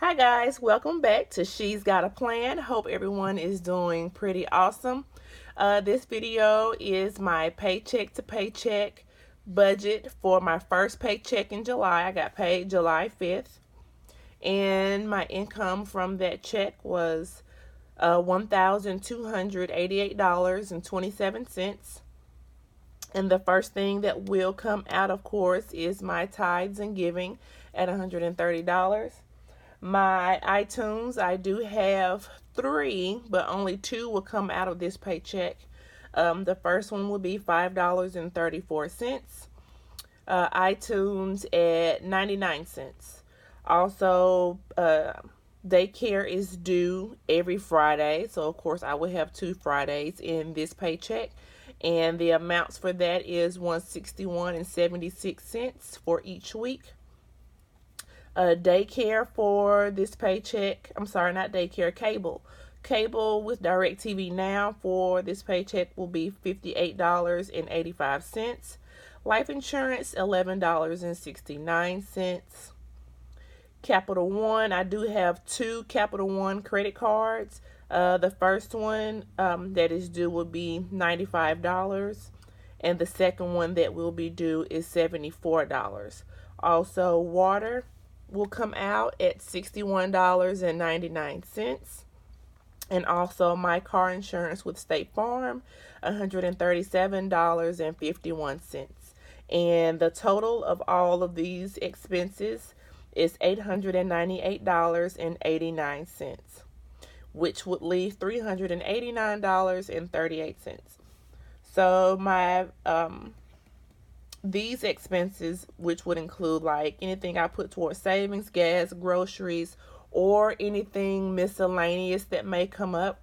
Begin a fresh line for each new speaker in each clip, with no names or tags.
Hi guys, welcome back to She's Got a Plan. Hope everyone is doing pretty awesome. This video is my paycheck to paycheck budget for my first paycheck in July. I got paid July 5th, and my income from that check was $1,288.27. And the first thing that will come out, of course, is my tithes and giving at $130. My iTunes, I do have three, but only two will come out of this paycheck. The first one will be $5.34. iTunes at 99 cents. Also, daycare is due every Friday, so of course I will have 2 Fridays in this paycheck, and the amounts for that is $161.76 for each week. Daycare for this paycheck, I'm sorry, not daycare, cable with DirecTV Now for this paycheck will be $58.85. Life insurance, $11.69. Capital One, I do have two Capital One credit cards. The first one that is due will be $95, and the second one that will be due is $74. Also, water will come out at $61.99. And also my car insurance with State Farm, $137.51. And the total of all of these expenses is $898.89, which would leave $389.38. So my these expenses, which would include like anything I put towards savings, gas, groceries, or anything miscellaneous that may come up.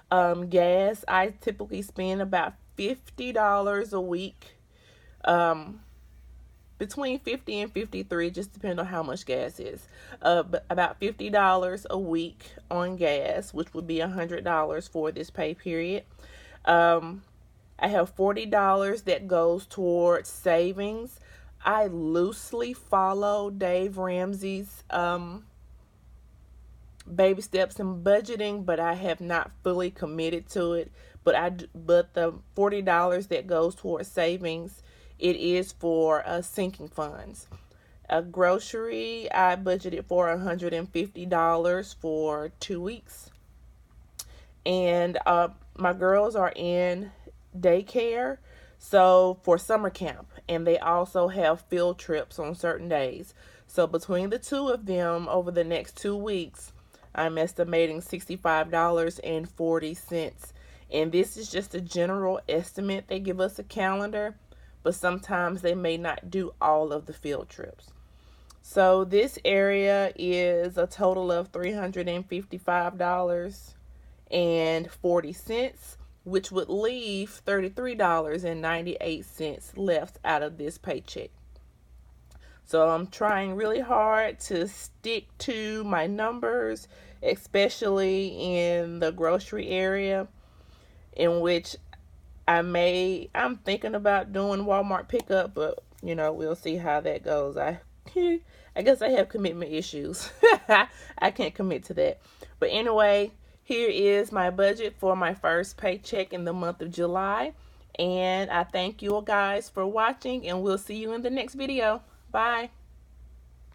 Gas, I typically spend about $50 a week, between 50 and 53, just depending on how much gas is. But about $50 a week on gas, which would be $100 for this pay period. I have $40 that goes towards savings. I loosely follow Dave Ramsey's baby steps in budgeting, but I have not fully committed to it. But the $40 that goes towards savings, it is for sinking funds. A grocery, I budgeted for $150 for 2 weeks, and my girls are in daycare, so for summer camp, and they also have field trips on certain days. So between the two of them over the next 2 weeks, I'm estimating $65.40. And this is just a general estimate. They give us a calendar, but sometimes they may not do all of the field trips. So this area is a total of $355.40, which would leave $33.98 left out of this paycheck. So I'm trying really hard to stick to my numbers, especially in the grocery area, in which I'm thinking about doing Walmart pickup, but we'll see how that goes. I guess I have commitment issues. I can't commit to that. But anyway, here is my budget for my first paycheck in the month of July. And I thank you all guys for watching, and we'll see you in the next video. Bye.